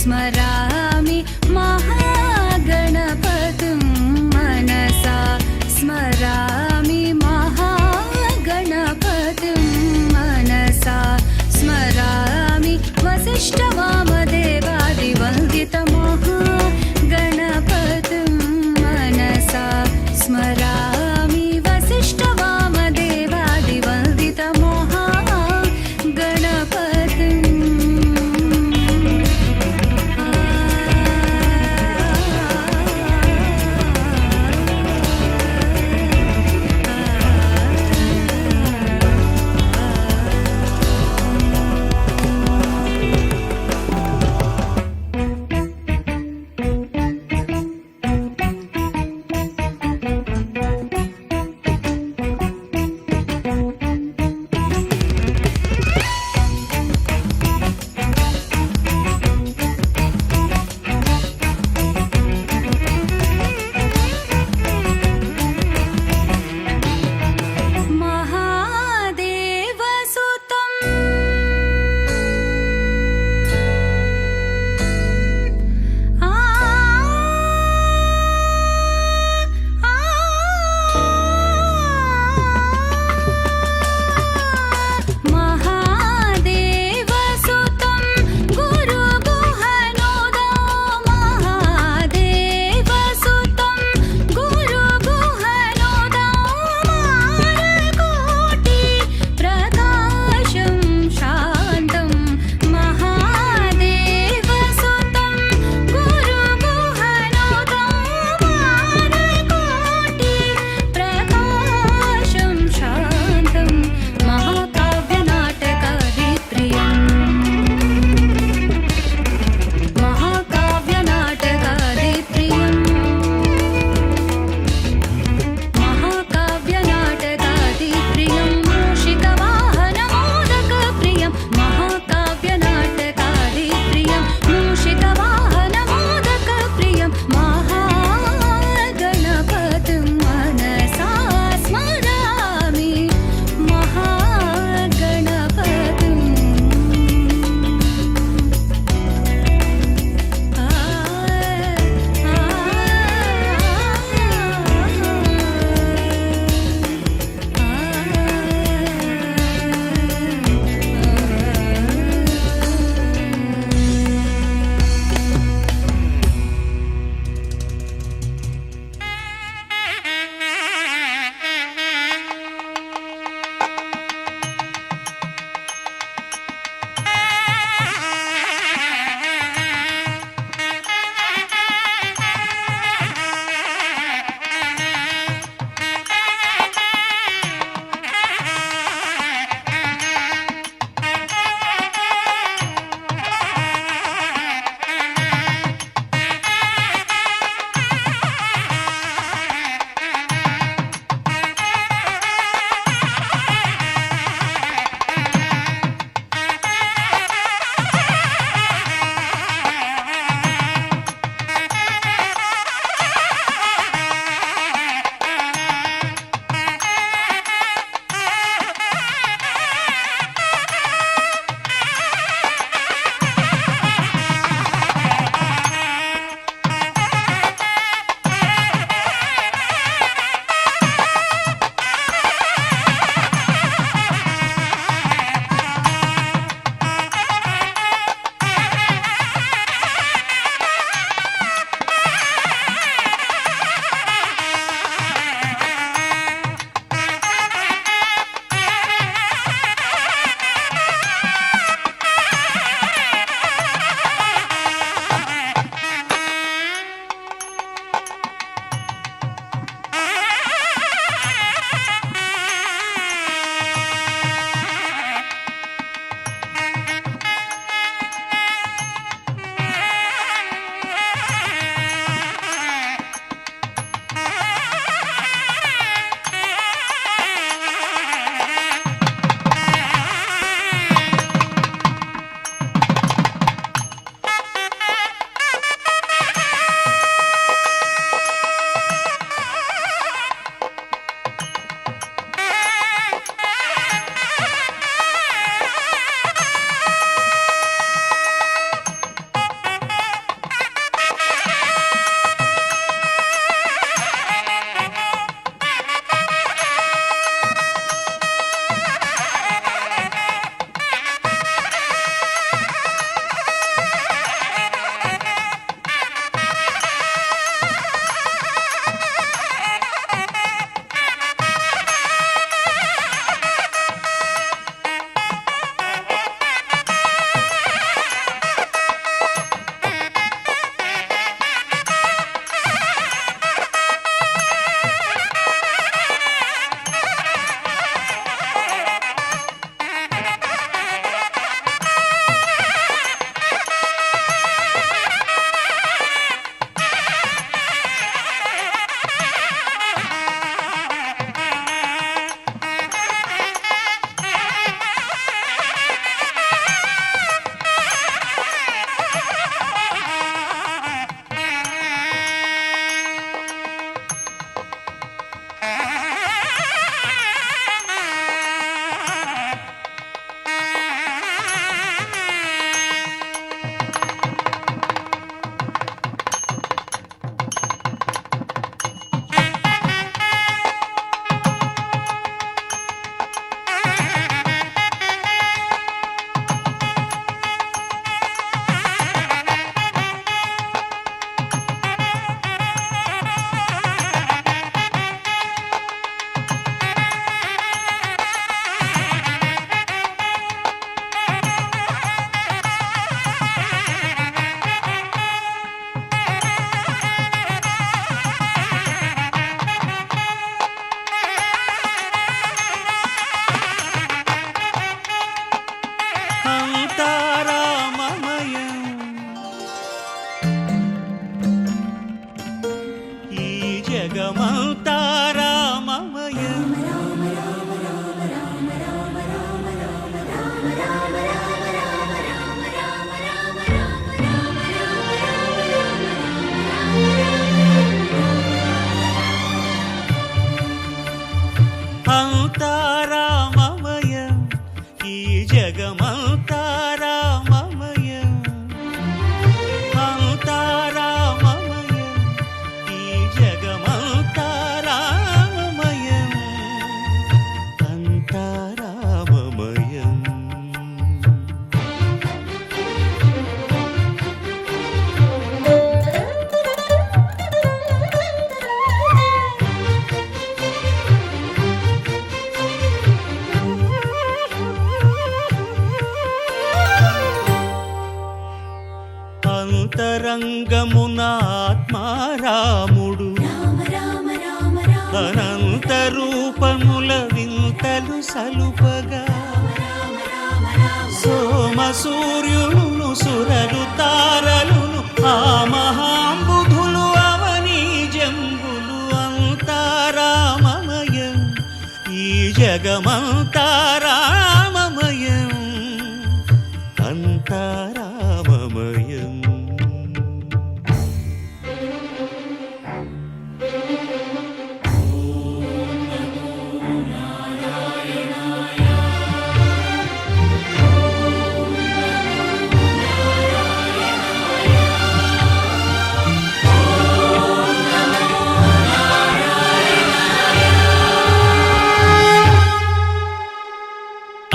स्मरामि महागणपतिं मनसा स्मरामि महागणपतिं मनसा स्मरामि वसिष्ठवामदेवादिवन्दितमहागणपतिं मनसा स्मरामि वसिष्ठवामदेवादिवन्दितमहागणपतिम् జగమంతా రామమయం. అంతా రామమయం, ఈ జగమంతా రామమయం. అంతా రామమయం, ఈ జగమంతా రామమయం. అంతా రామమయం. అంతరంగమున ఆత్మారాముడు అనంత రూపముల వింతలు సలుపగా సోమ సూర్యులను సురలు తారలును ఆ మహాంబుధులు అవనీ జంబులు. అంతారామమయం, ఈ జగమంతా రామమయం. అంతారామమయం.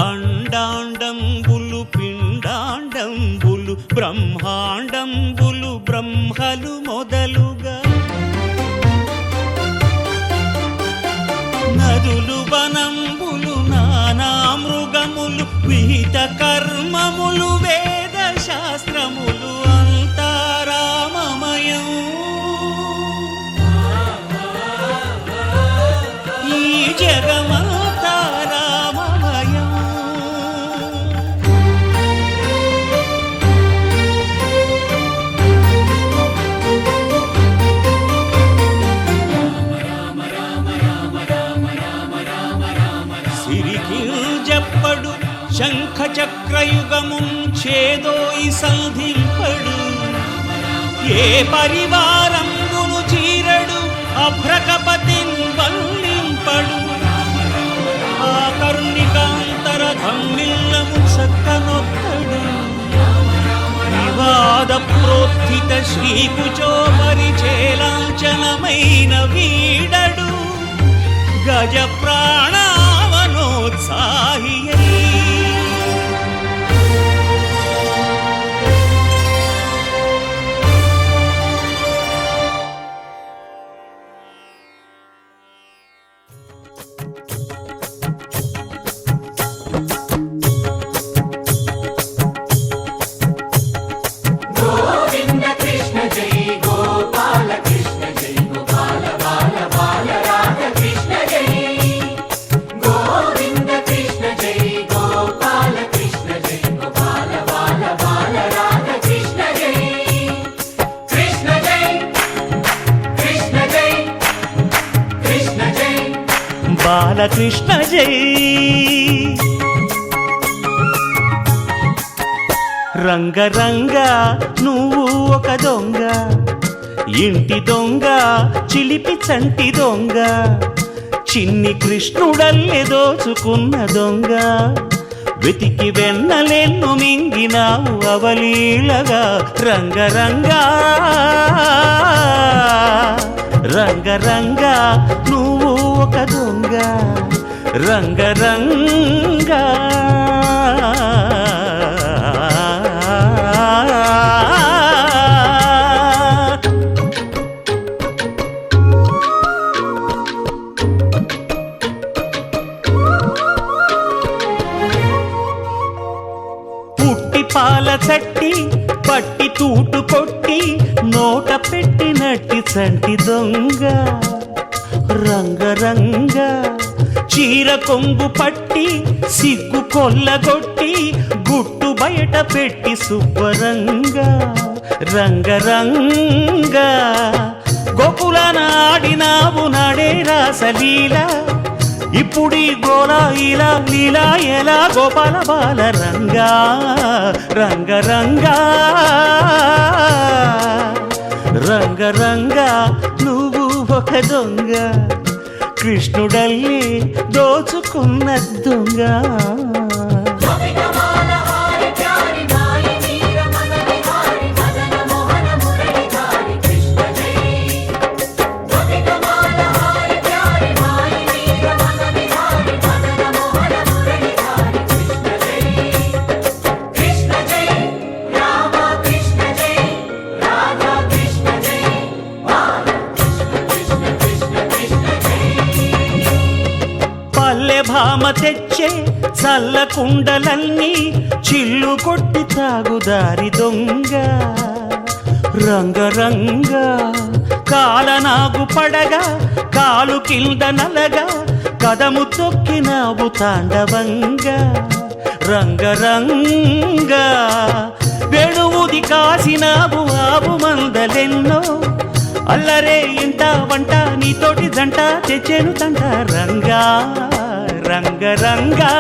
అండాండంబులు పిండాండంబులు బ్రహ్మాండంబులు బ్రహ్మలు మొదలుగా నదులు వనంబులు నానా మృగములు విహిత కర్మములు వేద శాస్త్రములు. అంతారామమయం, ఈ జగమంతా రామమయం. సిరికింజప్పడు శంఖ చక్రయుగముం చేదోయి సంధింపడు. ఏ పరివారంబును చీరడు అభ్రకపతిన్ వల్లింపడు. ఆ కరుణికాంతర ధమ్మిల్లము చక్కనొక్కడు. వివాద ప్రోత్థిత శ్రీకుచో పరిచేలాంఛనమైన వీడడు. గజ ప్రాణావనోత్సాహియై బాలకృష్ణ జై. రంగరంగ నువ్వు ఒక దొంగ, ఇంటి దొంగ చిలిపి చంటి దొంగ, చిన్ని కృష్ణుడల్లె దోచుకున్న దొంగ. వెతికి వెన్నలెన్ను మింగినావు అవలీలగా. రంగరంగా రంగరంగా నువ్వు ఒక దొంగ, రంగరంగా. పుట్టి పాల చట్టి పట్టి తూటు కొట్టి నోట పెట్టినట్టి చంటి దొంగ. రంగరంగ చీర కొంగు పట్టి సిగ్గు కొల్లగొట్టి గుట్టు బయట పెట్టి శుభ్రంగా. రంగరంగ గోకులాన ఆడినావు నాడే రాసలీల ఇప్పుడీ గోలా ఇలా లీలా ఎలా గోపాల బాల రంగా రంగ రంగా రంగ రంగా నువ్వు ఒక దొంగ కృష్ణుడల్లి దోచుకున్న దొంగ భామ తెచ్చే చల్ల కుండలన్నీ చిల్లు కొట్టి తాగుదారి దొంగ రంగరంగ కాలనాగు పడగా కాలు కింద నలగా కదము తొక్కినావు తాండవంగా రంగరంగ వేణువుది కాసినావు ఆవు మందలెన్నో అల్లరే ఇంట వంట నీతోటి జంట తెచ్చేను తంట రంగా రంగ రంగా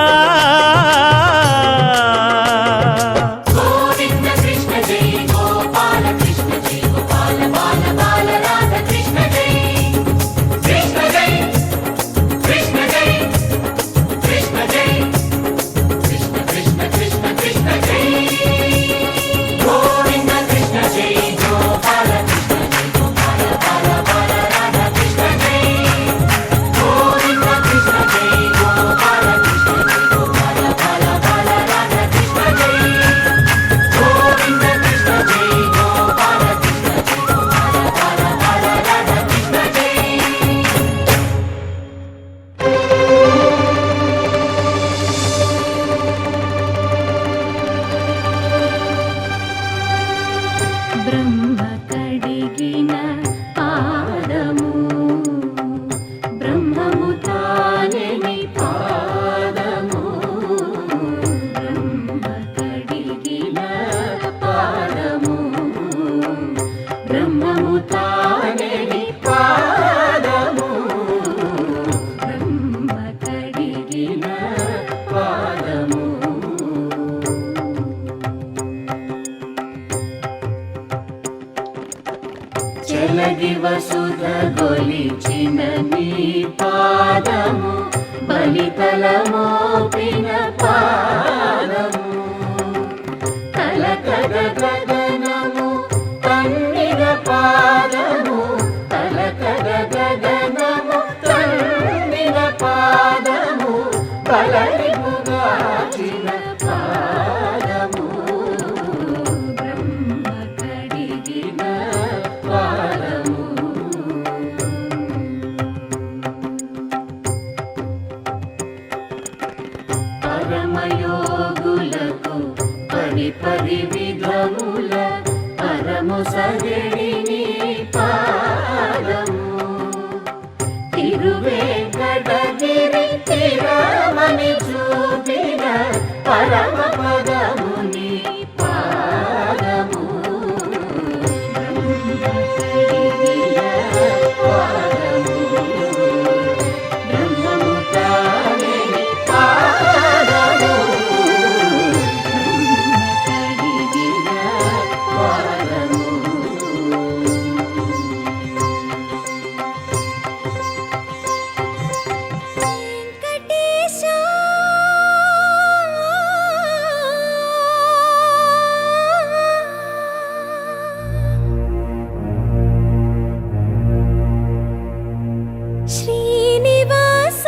బ్రహ్మ కడిగిన పాదము బ్రహ్మము తానెని పాదము బ్రహ్మ కడిగిన పాదము బ్రహ్మము తానెని పాదము బ్రహ్మ కడిగిన పాదము చలగి వసుధ గొలిచిన నీ పాదము బలితల మోపిన పాదము తలకగ గగనము తన్నిన పాదము తలకగ గగనము తన్నిన పాదము బలరిపుగాచిన పాదము బ్రహ్మ కడిగిన పరమయోగులకు పరి విధముల పరము సగడిని పాదము తిరువేంకటగిరి తిరమని చూపిన పరమ పదముని పాదము బ్రహ్మ కడిగిన పాదము బ్రహ్మము తానెని పాదము బ్రహ్మ కడిగిన పాదము వెంకటేశా శ్రీనివాస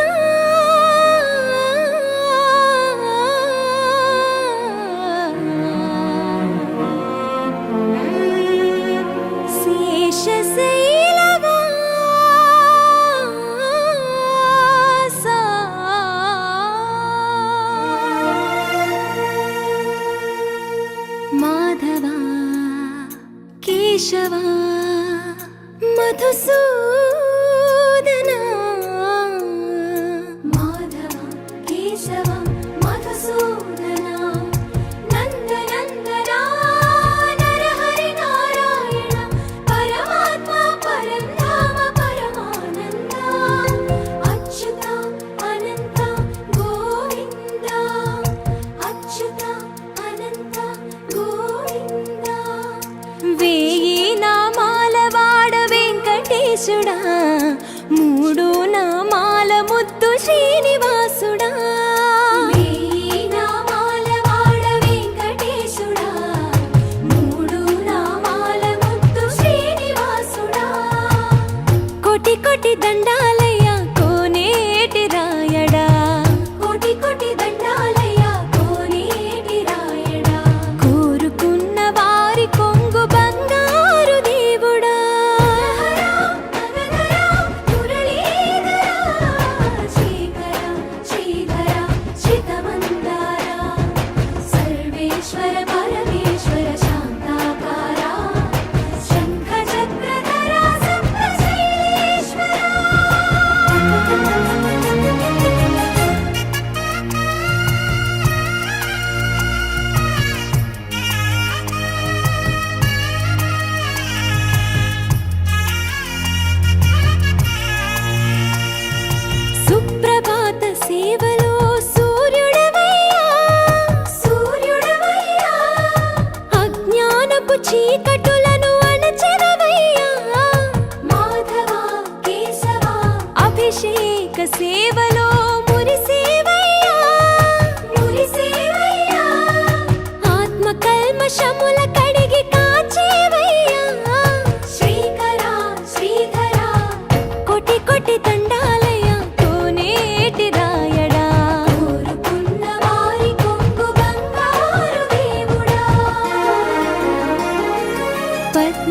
శేషశైలవాస మాధవ కేశవ మధుసూదన మాధవ కేశవ మధుసూదన నందనందన నరహరి నారాయణ పరమాత్మ పరంధామ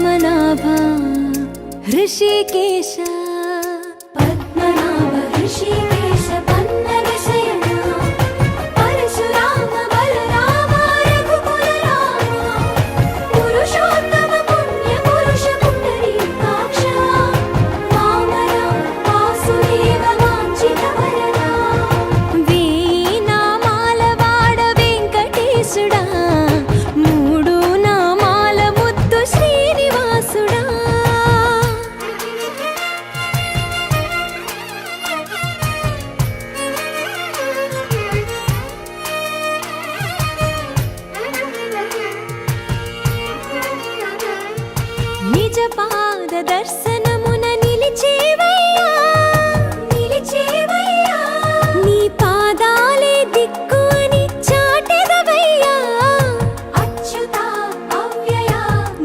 పద్మనాభ హృషికేశ పద్మనాభ హృషికేశ పన్నగ శయన పరశురామ బలరామ రఘుకుల రామ పురుషోత్తమ పుణ్య పురుష పుండరీకాక్ష వామన వాసుదేవ వాంఛిత వరద వేయి నామాల వాడ వెంకటేశుడా మూడు నామాల ముద్దు శ్రీనివాసుడా నిజ పాద దర్శనమున నిలిచేవయ్యా నిలిచేవయ్యా నీ పాదాలే దిక్కు అని చాటెదవయ్యా అచ్యుత అవ్యయ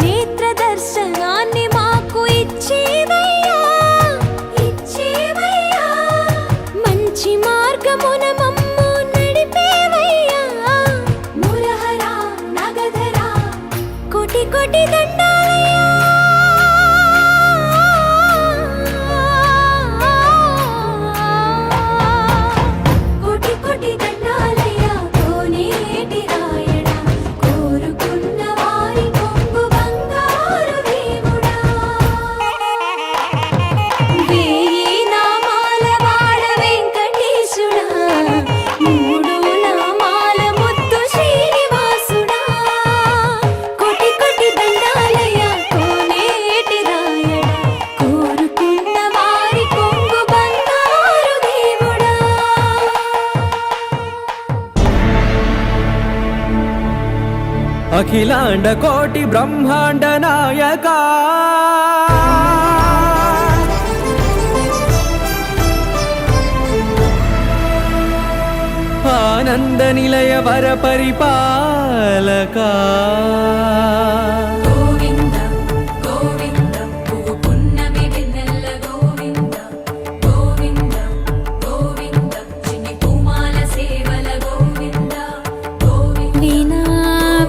నేత్ర దర్శనాన్ని మాకు ఇచ్చేవయ్యా ఇచ్చేవయ్యా మంచి మార్గమున మమ్ము నడిపేవయ్యా మురహర నగధర కోటి కోటి దండాలయ్యా కోటి కోటి దండాలయ్యా కోనేటి రాయడా కోరుకున్న వారి కొంగు బంగారు దేవుడా వేయి నామాల వాడ వెంకటేశుడా మూడు నామాల ముద్దు శ్రీనివాసుడా కోటి కోటి దండాలయ్యా కోనేటి రాయడా కోరుకున్న వారి కొంగు బంగారు దేవుడా అఖిలాండ కోటి బ్రహ్మాండ నాయక ఆనంద నిలయ వర పరిపాలక గోవింద గోవింద పువ్వు పున్నమి వెన్నెల గోవింద గోవింద గోవింద చిన్ని పూమాల సేవల గోవింద గోవింద వీణా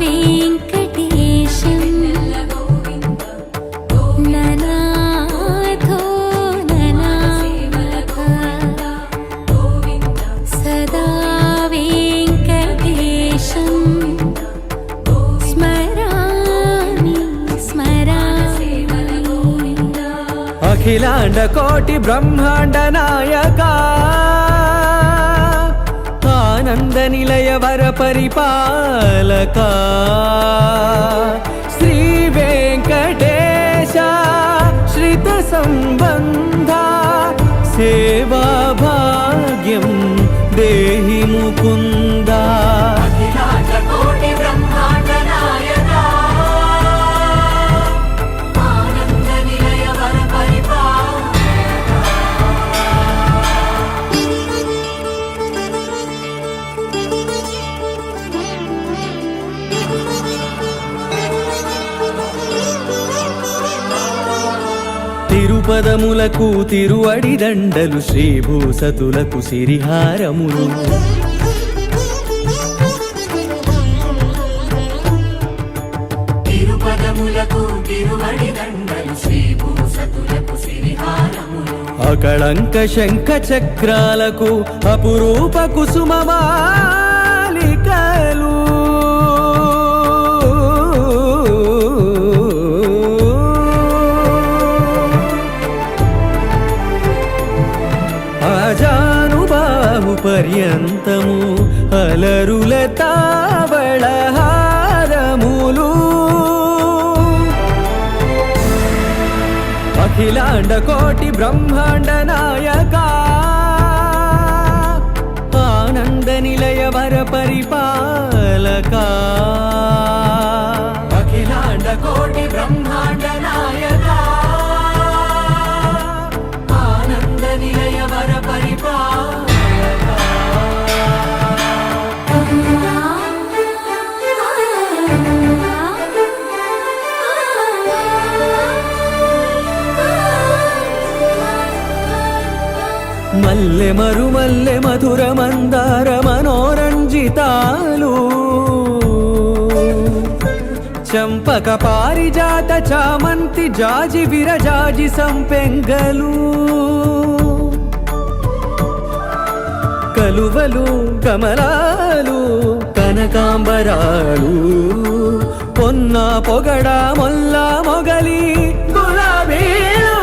వెంకటేశం గోవింద ననాథో ననాసేవల గోవింద గోవింద సదా వెంకటేశం స్మరామి స్మరామి అఖిలాండ కోటి బ్రహ్మాండ నాయక ఆనంద నిలయ వర పరిపాలక శ్రీ వెంకటేశ శ్రిత సంబంధ సేవా భాగ్యం దేహి ముకుంద తిరుపదములకు తిరువడి దండలు శ్రీభూసతులకు సిరిహారములు తిరుపదములకు తిరువడి దండలు శ్రీభూసతులకు సిరిహారములు అకళంక శంఖ చక్రాలకు అపురూప కుసుమమాలికలు అజానుబాహు పర్యంతము అలరుల తావళహారములు అఖిలాండ కోటి బ్రహ్మాండ నాయక ఆనంద నిలయ వర పరిపాలక అఖిలాండ కోటి బ్రహ్మాండ నాయక ఆనంద నిలయ వర పరిపాలక మల్లె మరుమల్లె మధుర మందార మనోరంజితాలు చంపక పారిజాత చామంతి జాజి విరజాజి సంపెంగలు కలువలు కమలాలు కనకాంబరాలు పొన్న పొగడ మొల్ల మొగలి గులాబీలు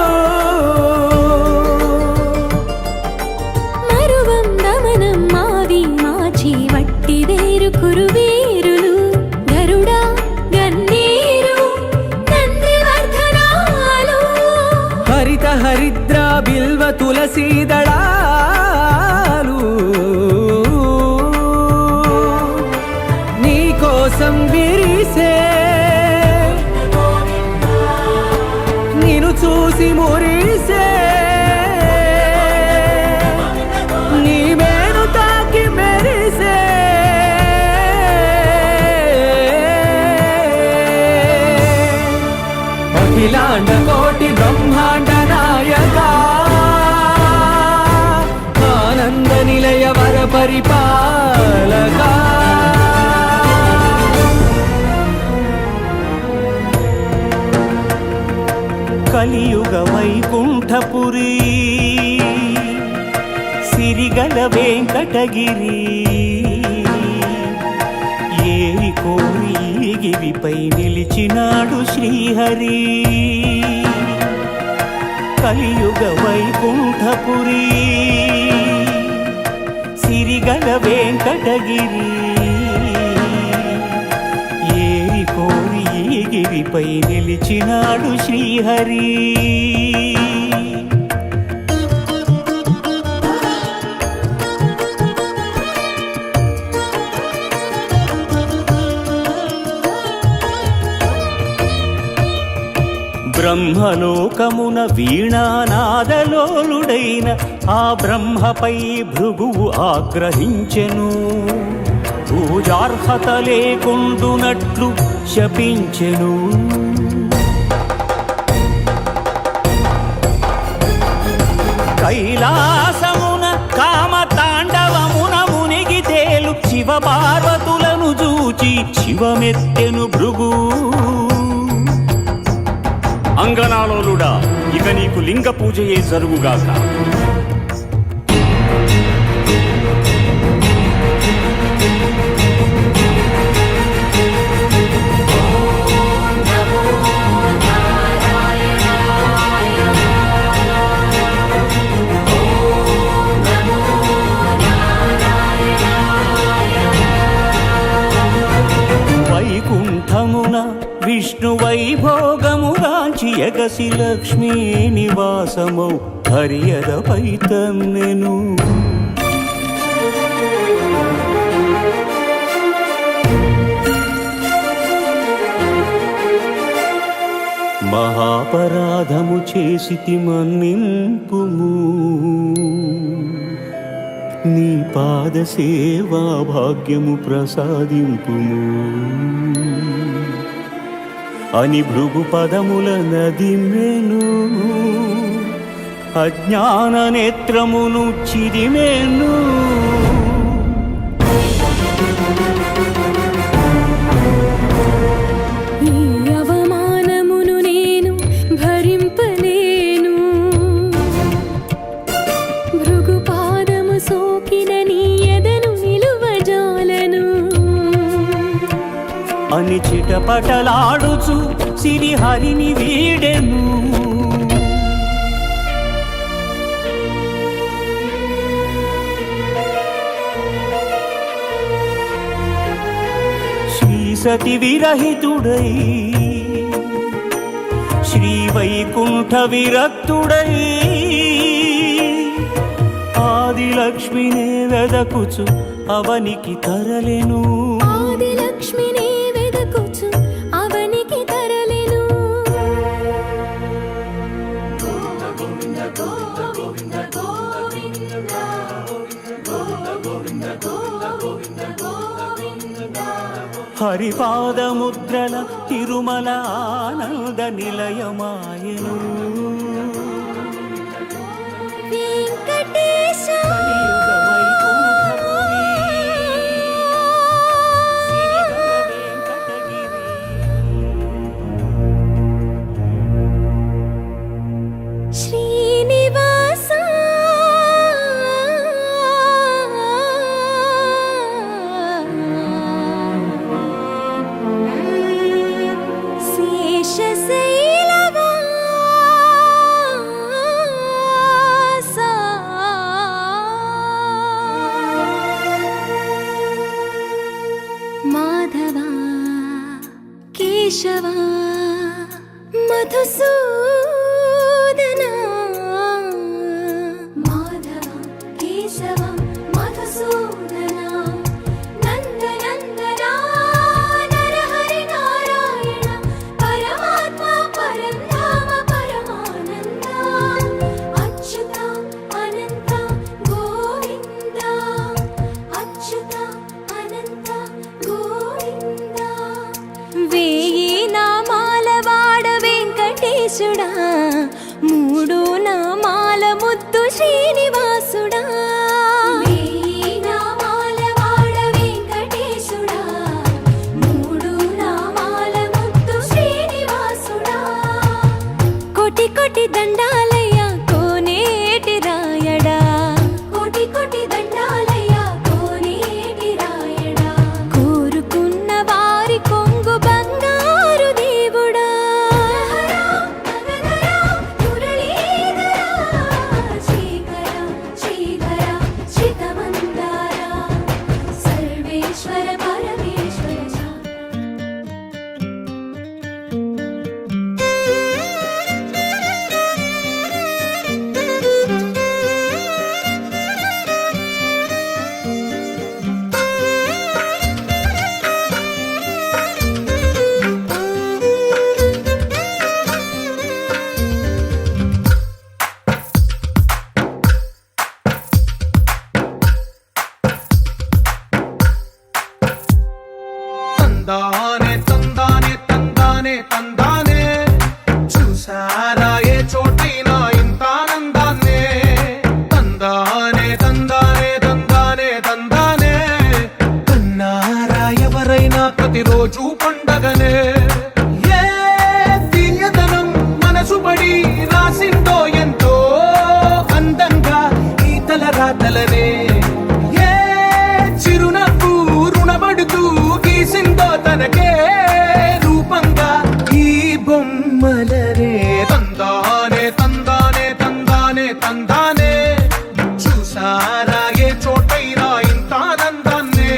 మరువం దమనం మావి మాచి వట్టి వేరు కురువీరులు గరుడా గన్నేరు నందివర్ధనాలు హరిత హరిద్ర బిల్వ తులసీ దళాలు నీ కోసం విరిసే నిన్ను చూసి మురిసే నీ మేను తాకి మెరిసే అఖిలాండ కోటి బ్రహ్మాండ నాయక ఆనంద నిలయ వర పరిపాలక కలియుగ వైకుంఠపురి సిరిగల వెంకటగిరి ఏరి కోరి గిరిపై నిలిచినాడు శ్రీహరి కలియుగ వైకుంఠపురి సిరిగల వెంకటగిరి ఏరి కోరి గిరిపై నిలిచినాడు శ్రీహరి బ్రహ్మలోకమున వీణానాదలోలుడైన ఆ బ్రహ్మపై భృగువు ఆగ్రహించెను పూజార్హత లేకుండునట్లు శపించెను కైలాసమున కామతాండవమున మునిగి తేలు శివ పార్వతులను చూచి శివమెత్తెను భృగు అంగనాలోలుడా ఇక నీకు లింగ పూజయే జరుగుగాక వైకుంఠమున విష్ణు వైభోగముగాంచి ఎగసి లక్ష్మీ నివాసమౌ హరియదపై తన్నెను మహాపరాధము చేసితి మన్నింపుము నీ పాద సేవా భాగ్యము ప్రసాదింపుము అని భృగు పదముల నదిమెను అజ్ఞాన నేత్రమును చిరిమెను ఈ అవమానమును నేను భరింపలేను భృగు పాదము సోకిన నీ ఎదను నిలువజాలను అని చిటపటలాడుచు సిరిహరిని వీడెను శ్రీ సతి విరహితుడై శ్రీ వైకుంఠ విరక్తుడై ఆదిలక్ష్మినే వెదకుచు అవనికి తరలెను ఆదిలక్ష్మిని వెదకుచు అవనికి తరలెను హరిపాదముద్రల తిరుమల ఆనంద నిలయమాయను వెంకటేశ కలియుగ వైకుంఠపురి సిరిగల వెంకటగిరి వెంకటేశుడా మూడు నామాల ముద్దు శ్రీనివాసుడా నామాల వాడ వెంకటేశుడా మూడు నామాల ముద్దు శ్రీనివాసుడా కోటి కోటి దండాలయ్యా కోనేటి రాయడా కోటి కోటి దండాలయ్యా కోనేటి రాయడా కోరుకున్న వారి కొంగు బంగారు దేవుడా సర్వేశ్వర పరమేశ్వర తందానే తందానే తందానే తందానే చూసారా ఏ చోటైనా ఇంత ఆనందాన్నే తందానే తందానే తందానే తందానే కన్నారా ఎవరైనా ప్రతిరోజు పండగనే ఏ తీయదనం మనసు పడి రాసిందో ఎంతో అందంగా ఈ తల రాతలనే ఏ చిరునవ్వు రుణపడుతూ గీసిందో తనకే రూపంగా ఈ బొమ్మలనే తందానే తందానే తందానే తందానే చూసారా ఏ చోటైనా ఇంత ఆనందాన్నే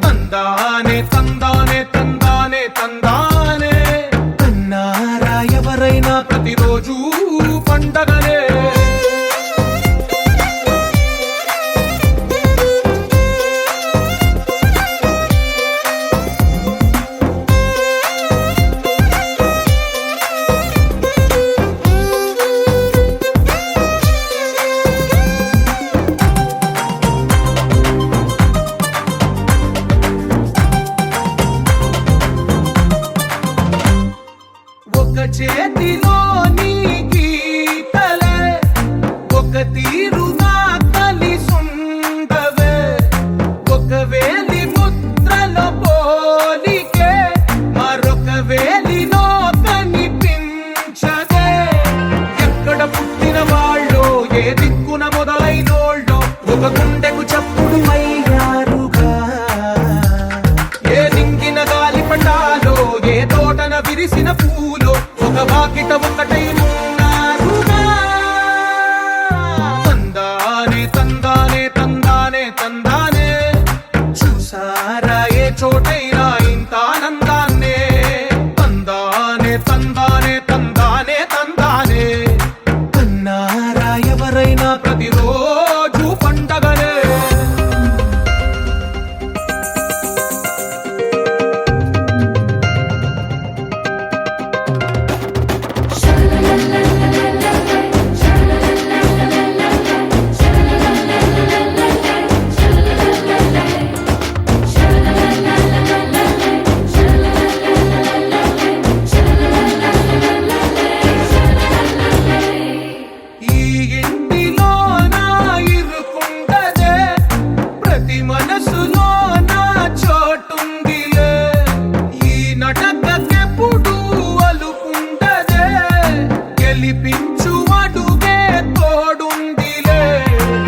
తందానే తందానే తందానే తందానే కన్నారా ఎవరైనా ప్రతిరోజు పండగనే ఒక చేతిలో నీ గీతలే ఒక తీరుగా కలిసుండవే ఒక వేలి ముద్రలో పోలికే మరొక వేలిలో కనిపించదే ఎక్కడ పుట్టిన వాళ్ళో ఏ దిక్కున మొదలైనోళ్ళో ఒక గుండెకు చప్పుడు అయ్యారుగా ఏ దింగిన గాలి పటాలో ఏ తోటన విరిసిన పూలో ఒక వాకిట ఒకటై ఉన్నారుగా తందానే తందానే తందానే తందానే చూసారా ఏ చోటైనా ఇంత ఆనందాన్నే తందానే తందానే తందానే తందానే కన్నారా ఎవరైనా ప్రతిరోజు పండగనే ఈ ఇంటిలో నా ఇరుకుండదే ప్రతి మనసులో నా చోటుందిలే ఈ నటకెప్పుడు అలుకుండదే గెలిపించు అడుగే తోడుందిలే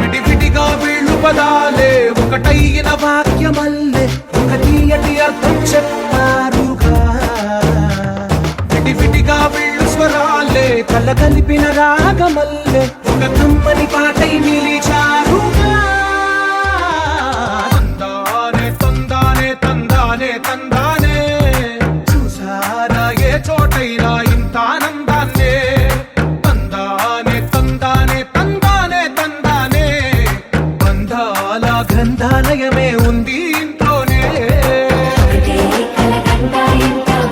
విడివిడిగా వీళ్ళు పదాలే ఒకటైన వాక్యమల్లే ఒక తీయటి అర్థం చెప్పారుగా విడివిడిగా వీళ్ళు స్వరాలే కలగలిపిన రాగమల్లే ఒక కమ్మని పాటై నిలిచారుగా తందానే తందానే తందానే తందానే చూసారా ఏ చోటైనా ఇంత ఆనందాన్నే తందానే తందానే తందానే తందానే బంధాల గ్రంథాలయమే ఉంది ఇంట్లోనే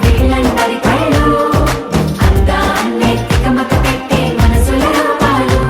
వీళ్ళందరి కళ్ళు అందాన్నే తికమక పెట్టే మనసుల రూపాలు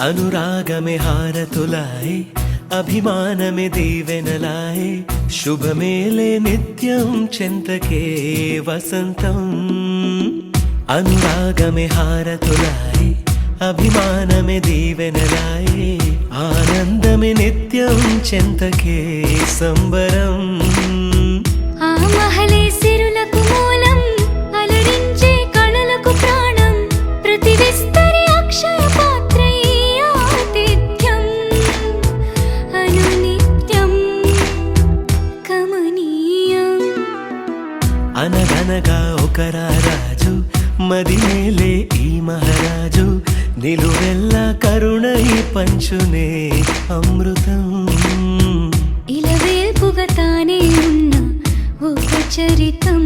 అనురాగమే హారతులాయ్ అభిమానమే దీవెనలాయ్ శుభమేలే నిత్యం చెంతకే వసంతం అనురాగమే హారతులాయ్ అభిమానమే దీవెనలాయ్ ఆనందమే నిత్యం చెంతకే సంబరం ఆ మహలే సిరులకు మూలం అలరించే కళలకు ప్రాణం ప్రతి విస్తరి అక్షయ పాత్రై ఆతిథ్యం అనునిత్యం కమనీయం అనగనగా ఒక రాజు మదిమేలే ఈ మహారాజు నిలువెల్లా కరుణై పంచునే అమృతం ఇలవేల్పుగా తానే ఉన్న ఒక చరితం